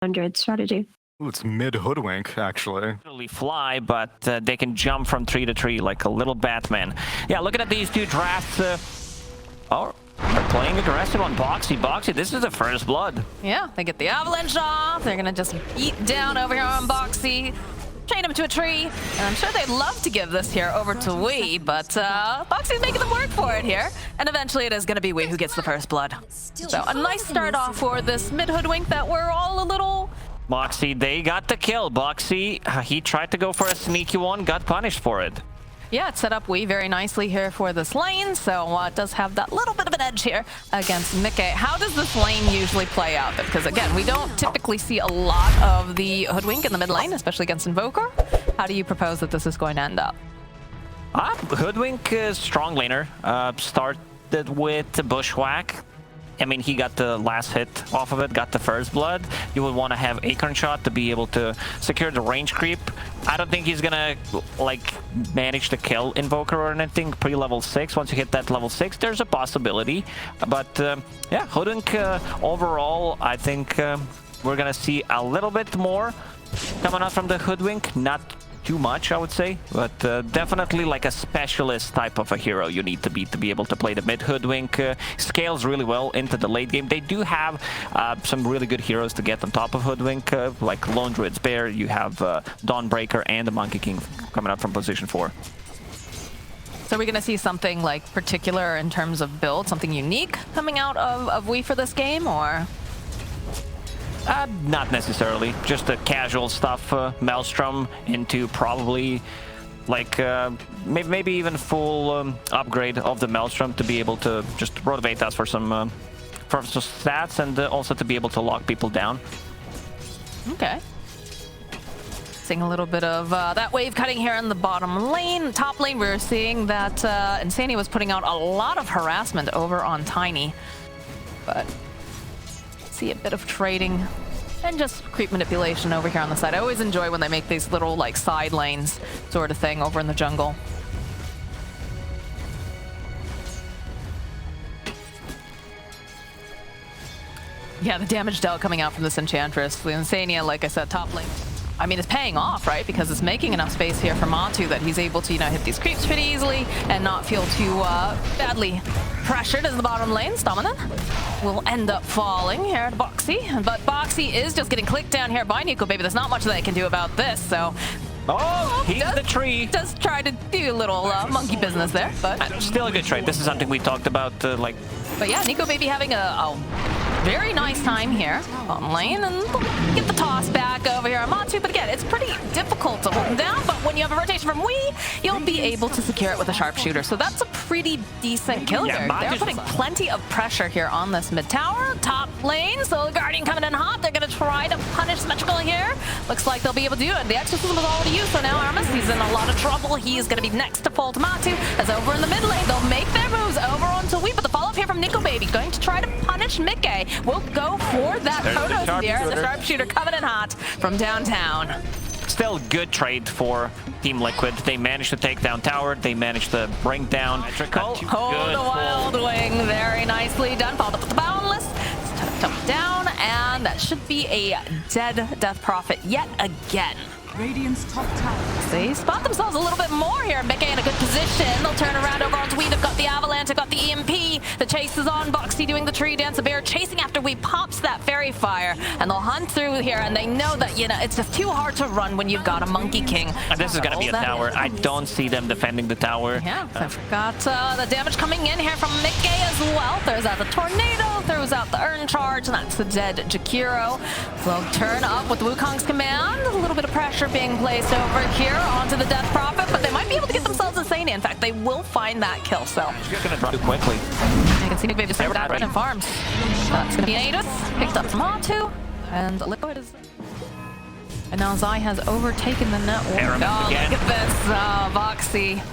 100 strategy. Ooh, it's mid Hoodwink, actually. Fly, but they can jump from tree to tree like a little Batman. Yeah, looking at these two drafts. Oh, they're playing aggressive on Boxy. Boxy, this is the first blood. Yeah, they get the avalanche off. They're gonna just beat down over here on Boxy. Chain him to a tree, and I'm sure they'd love to give this here over to Wee, but Boxy's making them work for it here, and eventually it is going to be Wee who gets the first blood. So a nice start off for this mid Hoodwink that we're all a little... Boxy, they got the kill. Boxy, he tried to go for a sneaky one, got punished for it. Yeah, it set up Wee very nicely here for this lane, so it does have that little bit of an edge here against LIQUIQ. How does this lane usually play out? Because again, we don't typically see a lot of the Hoodwink in the mid lane, especially against Invoker. How do you propose that this is going to end up? Hoodwink is strong laner. Started with the Bushwhack. I mean, he got the last hit off of it, got the first blood. You would want to have Acorn Shot to be able to secure the range creep. I don't think he's gonna, like, manage to kill Invoker or anything pre-level 6. Once you hit that level 6, there's a possibility. But, yeah, Hoodwink, overall, I think we're gonna see a little bit more coming out from the Hoodwink. Not too much, I would say, but definitely like a specialist type of a hero you need to be able to play the mid Hoodwink. Scales really well into the late game. They do have some really good heroes to get on top of Hoodwink, like Lone Druid's Bear. You have Dawnbreaker and the Monkey King coming out from position 4. So are we going to see something like particular in terms of build, something unique coming out of Wii for this game, or...? Not necessarily. Just the casual stuff. Maelstrom into probably like maybe even full upgrade of the Maelstrom to be able to just motivate us for some stats, and also to be able to lock people down. Okay. Seeing a little bit of that wave cutting here in the bottom lane. Top lane, we were seeing that Insania was putting out a lot of harassment over on Tiny, but see a bit of trading and just creep manipulation over here on the side. I always enjoy when they make these little like side lanes sort of thing over in the jungle. Yeah, the damage dealt coming out from this Enchantress. The Insania, like I said, top lane. I mean, it's paying off, right? Because it's making enough space here for Matu that he's able to, you know, hit these creeps pretty easily and not feel too badly pressured as the bottom lane. Dominant will end up falling here to Boxy. But Boxy is just getting clicked down here by Nico Baby. There's not much that they can do about this, so... Oh, he's the tree. Does try to do a little monkey business there, but... Still a good trade. This is something we talked about, like... But yeah, Nico Baby having a very nice time here on lane, and get the toss back over here on Matu. But again, it's pretty difficult to hold him down, but when you have a rotation from Wii, you'll be able to secure it with a sharpshooter. So that's a pretty decent kill here. They're putting plenty of pressure here on this mid tower. Top lane, so the Guardian coming in hot. They're going to try to punish Symmetrical here. Looks like they'll be able to do it. The Exorcism is already used, so now Aramis, he's in a lot of trouble. He is going to be next to fall to Matu, as over in the mid lane, they'll make their moves over onto Wii, but the follow-up here from Nico Baby, going to try to punish Mickey. Will go for that photo here, and the sharpshooter coming in hot from downtown. Still good trade for Team Liquid. They managed to take down tower. They managed to bring down Hold the Wild Wing. Very nicely done. Followed up with the Boundless. Tucked down, and that should be a dead Death Prophet yet again. Radiant's top tower. They spot themselves a little bit more here. Mickey in a good position. They'll turn around over onto Wii. They've got the Avalanche, they've got the EMP. The chase is on. Boxy doing the tree dance. The bear chasing after Wii pops that fairy fire. And they'll hunt through here, and they know that, you know, it's just too hard to run when you've got a Monkey King. And this is going to be a tower. I don't see them defending the tower. Yeah, they've got the damage coming in here from Mickey as well. Throws out the Tornado, throws out the Urn Charge, and that's the dead Jakiro. They'll turn up with Wukong's command. A little bit of pressure being placed over here onto the Death Prophet, but they might be able to get themselves Insania. In fact, they will find that kill, so... She's going to drop it quickly. You can see Nick Baby just that right in farms. That's going to be Natus. Picked up some Matu, and Liquid is... And now Zai has overtaken the network. Oh, look at this, Boxy.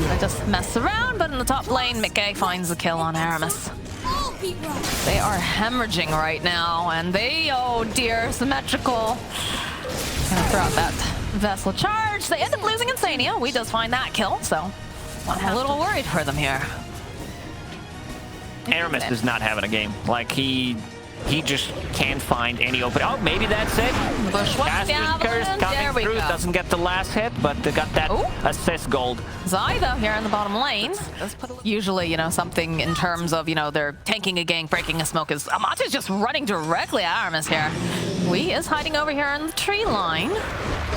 They just mess around, but in the top lane, Mickey finds the kill on Aramis. They are hemorrhaging right now, and they, oh dear, Symmetrical. Gonna throw out that Vessel Charge. They end up losing Insania. We does find that kill, so I'm a little worried for them here. Aramis is not having a game. Like, he He just can't find any open. Oh, maybe that's it. Bushwhack Caster's Curse there coming we through. go. Doesn't get the last hit, but they got that assist gold. Zai, though, here in the bottom lane. Usually, you know, something in terms of, you know, they're tanking a gank, breaking a smoke is Amatu's just running directly at Aramis here. Wee is hiding over here in the tree line.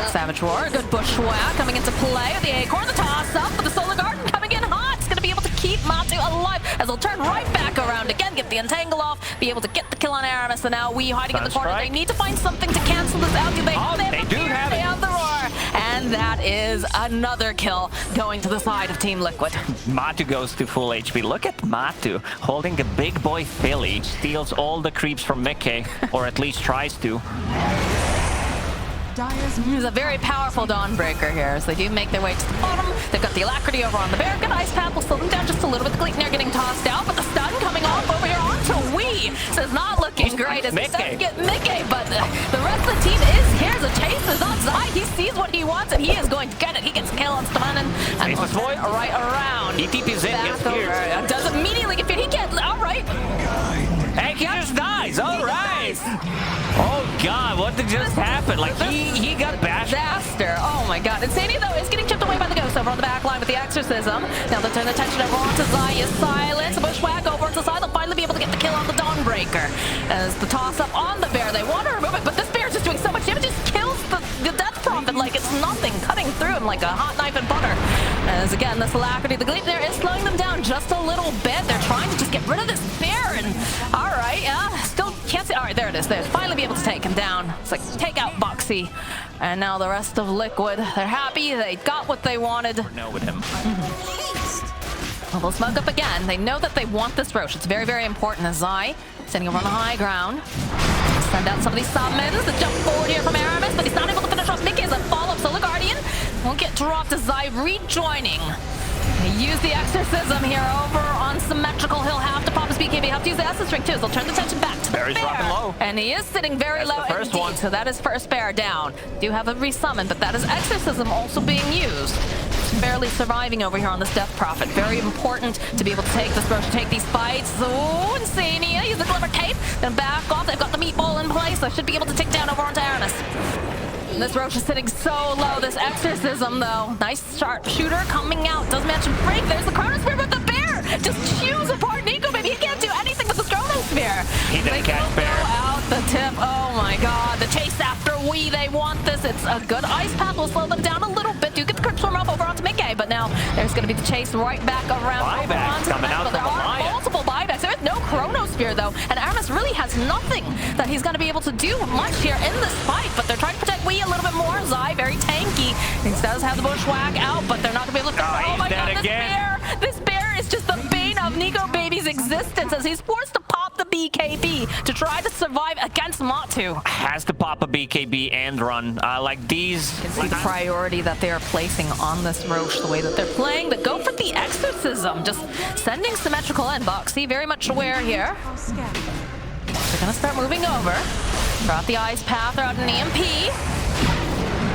Savage Roar, good bushwhack coming into play with the acorn, the toss up, but the Solar Garden coming in hot. It's going to be able to keep Matu alive as they'll turn right back around again, get the entangle off, be able to get the kill on Aramis, and now Wee hiding in the corner. They need to find something to cancel this out. They have the roar, and that is another kill going to the side of Team Liquid. Matu goes to full HP. Look at Matu holding a big boy Philly, steals all the creeps from Mickey, or at least tries to. He's a very powerful Dawnbreaker here, so they do make their way to the bottom. They've got the Alacrity over on the bear. Good Ice Path will slow them down just a little bit. The Gleipnir getting tossed out, but the stun coming off over here onto Wee. So it's not looking great as he does get Mickey, but the rest of the team is here. The chase is on Zai. He sees what he wants, and he is going to get it. He gets a kill on Stavanen, and right around. He TP's in, gets feared. Does immediately get feared. He gets, all right. And he just dies, all right. Oh god, what did just happen? Like he got bashed. Disaster. Oh my god. Insania though is getting chipped away by the ghost over on the back line with the exorcism. Now they'll turn the attention over onto Zaya's silence. Bushwhack over onto the side. They'll finally be able to get the kill on the Dawnbreaker. As the toss up on the bear. They want to remove it, but this bear is just doing so much damage. It just kills the Death Prophet like it's nothing. Cutting through him like a hot knife and butter. As again, this Alacrity, the Gleipnir is slowing them down just a little bit. They're trying to just get rid of this bear. And alright, still can't see. Alright, there it is. They'll finally be able to take him down. It's like, take out Boxy. And now the rest of Liquid, they're happy. They got what they wanted. No with him. Well, they'll smoke up again. They know that they want this Roche. It's very, very important as Zai standing over on the high ground. Send out some of these summons. The jump forward here from Aramis, but he's not able to finish off Mickey as a follow-up. Solar Guardian won't get dropped as Zai rejoining. They use the exorcism here over on Symmetrical. He'll have to pop his BKB. Have to use the Essence Ring too. So they'll turn the attention back to the bear. Dropping low. And he is sitting very low indeed. So that is first bear down. Do have a resummon, but that is exorcism also being used. Barely surviving over here on this Death Prophet. Very important to be able to take this Roche, to take these fights. Oh, Insania. Use the Glimmer Cape. Then back off. They've got the meatball in place. So should be able to take down over onto Aramis. This Roche is sitting so low. This exorcism, though. Nice sharp shooter coming out. Does mention break. There's the Chronosphere, but the bear just chews apart Nico, baby. He can't do anything with the Chronosphere. He didn't catch bear. Out the tip. Oh my god. The chase after Wee. They want this. It's a good Ice Path. Will slow them down a little bit. Do get the Crypt Swarm up over onto Mickey, but now there's going to be the chase right back around. Buybacks coming out from the Maya. Multiple buybacks. There is no Chronosphere, though, and Aramis really has nothing that he's going to be able to do much here in this fight, but they're trying to protect Wee a little bit more. Zai, very tanky. He does have the Bushwhack out, but they're not going to be able to... Oh my god, this bear is just the bane of Nico Baby's existence as he's forced to pop the BKB to try to survive against Matu. Has to pop a BKB and run. Like these... You can see the priority that they are placing on this Roche, the way that they're playing. But go for the exorcism. Just sending Symmetrical in. Boxy very much aware here. They're going to start moving over. Throughout the Ice Path, throughout an EMP.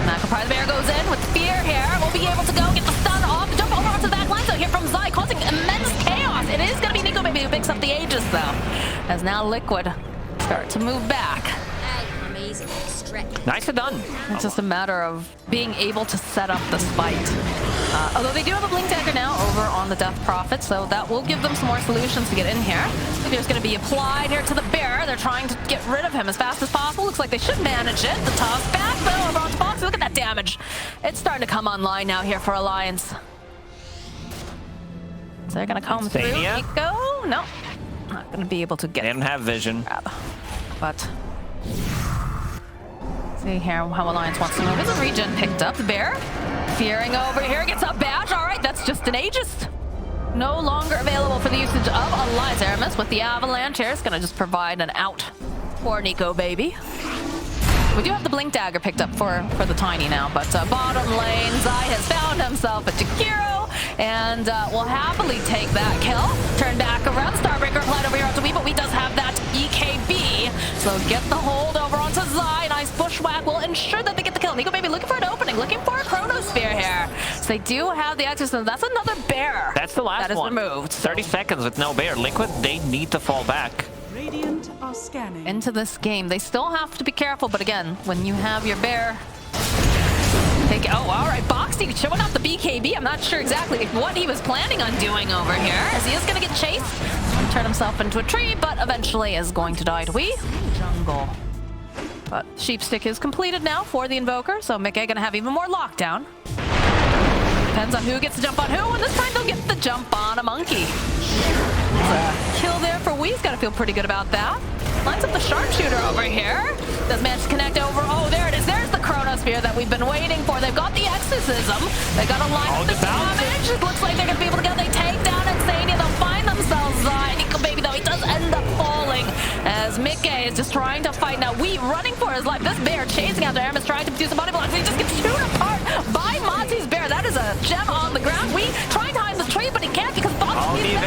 Macropie the bear goes in with fear here. We'll be able to go get the stun off. Jump over onto the back line. So here from Zai, causing immense chaos. It is going to be Nico Baby who picks up the Aegis, though. As now Liquid start to move back. Nicely done. It's just a matter of being able to set up this fight. Although they do have a Blink Dagger now over on the Death Prophet, so that will give them some more solutions to get in here. There's going to be applied here to the bear. They're trying to get rid of him as fast as possible. Looks like they should manage it. The toss back, though, over onto Fox. Look at that damage. It's starting to come online now here for Alliance. So they're going to come through. Nico? No. Not going to be able to get They don't have vision. But... see here how Alliance wants to move. Is a regen picked up. The bear fearing over here. Gets a bash. All right, that's just an Aegis. No longer available for the usage of Alliance. Aramis with the Avalanche here. It's going to just provide an out for Nico Baby. We do have the Blink Dagger picked up for the Tiny now, but bottom lane, Zai has found himself a Jakiro, and will happily take that kill. Turn back around. Starbreaker applied over here onto Wee, but Wee does have that EKB. So get the hold over onto Zai. Nice Bushwhack will ensure that they get the kill. Nico Baby looking for an opening, looking for a Chronosphere here. So they do have the Exorcism. That's another bear. That's the last one. That is removed. 30 seconds with no bear. Liquid, they need to fall back. Radiant are scanning. into this game. They still have to be careful, but again, when you have your bear... Oh, all right, Boxy showing off the BKB. I'm not sure exactly what he was planning on doing over here, as he is going to get chased. Turn himself into a tree, but eventually is going to die to we. Jungle. But Sheepstick is completed now for the Invoker, so Mickey going to have even more lockdown. Depends on who gets to jump on who, and this time they'll get the jump on a monkey. Kill there for Wee's got to feel pretty good about that. Lines up the sharpshooter over here. Does manage to connect over. Oh, there it is. There's the Chronosphere that we've been waiting for. They've got the Exorcism. They got to line up the damage. It looks like they're going to be able to get. They take down Insania. They'll find themselves. Nico Baby, though, he does end up falling as Mickey is just trying to fight. Now, Wee running for his life. This bear chasing after him is trying to do some body blocks. He just gets chewed apart by Monty's bear. That is a gem on the ground. Wee trying to hide the tree, but he can't because Boxy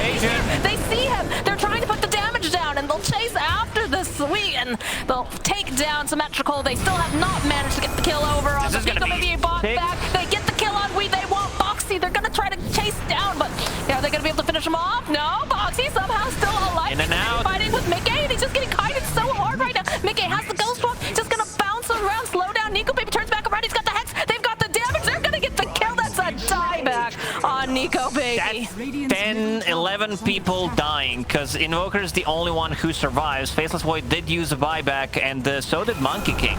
they see him. They're trying to put the damage down, and they'll chase after this Wee, and they'll take down Symmetrical. They still have not managed to get the kill over on the Nico Baby bot back. They get the kill on Wee. They want Boxy. They're going to try to chase down, but are they going to be able to finish him off? No, Boxy somehow still alive. In and out. Fighting with Mickey, and he's just getting kited so hard right now. Mickey has the Ghost Walk, just going to bounce around, slow down. Nico Baby turns back around. He's got the Hex. They've got the damage. They're going to get the kill. That's a dieback on Nico Baby. That's 10, 11 people dying, because Invoker is the only one who survives. Faceless Void did use a buyback, and so did Monkey King.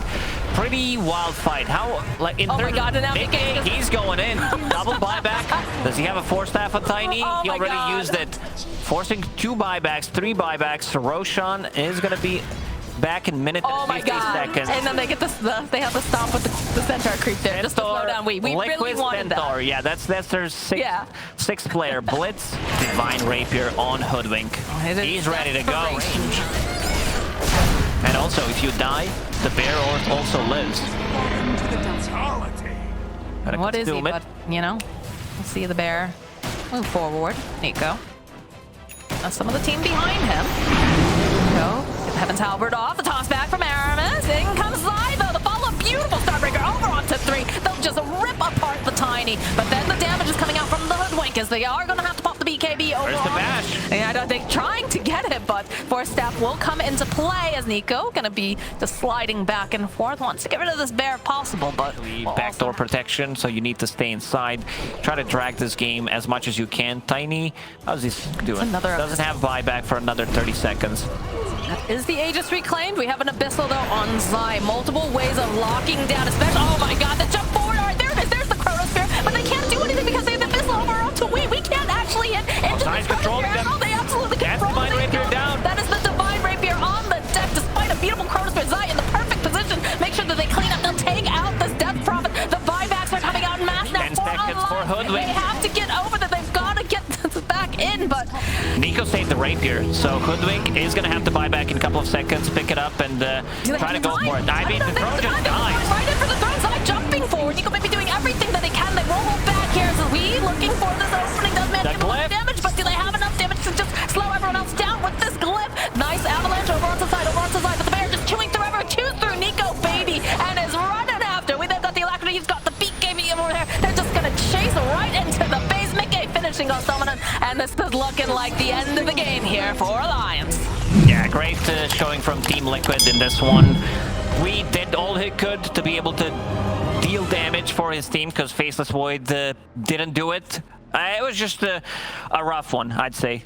Pretty wild fight. How, like, in Oh my god, and now Mickey he's going in. Double buyback. Does he have a Force Staff on Tiny? Oh He my already God. used it. Forcing 2 buybacks, 3 buybacks. Roshan is going to be back in minute Oh and my 50 god. seconds. And then they get they have to stop with the Centaur creep there. Just to slow down. We really Liquid wanted Centaur. that. Yeah, that's their sixth player. Blitz, Divine Rapier on Hoodwink. He's ready to go. And also, if you die, the bear also lives. What is he? But, you know, we'll see the bear move forward. Nico. Now some of the team behind him. Nico. Get the Heaven's Halberd off. The toss back from Aramis. In comes Zyvo. The follow. Beautiful Starbreaker over onto 3. They'll just rip apart the Tiny. But then the damage is coming out from the Hoodwink as they are going to have to pop the BKB over. Where's the bash? Yeah, I don't think trying to get it, but Force Staff will come into play as Nico going to be just sliding back and forth. Wants to get rid of this bear if possible, but Backdoor protection, so you need to stay inside. Try to drag this game as much as you can. Tiny, how's he doing? Doesn't have buyback for another 30 seconds. That is the Aegis reclaimed. We have an Abyssal though on Zai. Multiple ways of locking down, especially. Oh my god, the jump forward. All right, there it is. There's the Chronosphere, but they can't do anything because they have the Abyssal over onto we. We can't actually hit into the Chronosphere. Oh, they absolutely can. Divine Rapier down. That is the Divine Rapier on the deck, despite a beautiful Chronosphere. Zai in the perfect position. Make sure that they clean up. They'll take out this Death Prophet. The buybacks are coming out in mass now. 10 seconds for Hoodwink. They have to get over that. They've got to get back in, but Nico saved the Rapier, so Hoodwink is going to have to buy back in a couple of seconds, pick it up, and try to go for it. I mean, the throw just dies. Right in for the throw, Zai jumping forward. Nico may be doing everything that they can. They won't hold back here. So we looking for this opening. Does manage to get a lot of damage, but do they have enough damage to just slow everyone else down with this glyph? Nice avalanche over onto side, but the bear just chewing through everyone, chews through Nico Baby, and is running after. We then got the Alacrity, he's got the BKB over there. They're just gonna chase right into the base. Mickey finishing on Summoner, and this is looking like the end of the game here for Alliance. Yeah, great showing from Team Liquid in this one. We did all he could to be able to deal damage for his team because Faceless Void didn't do it. It was just a rough one, I'd say.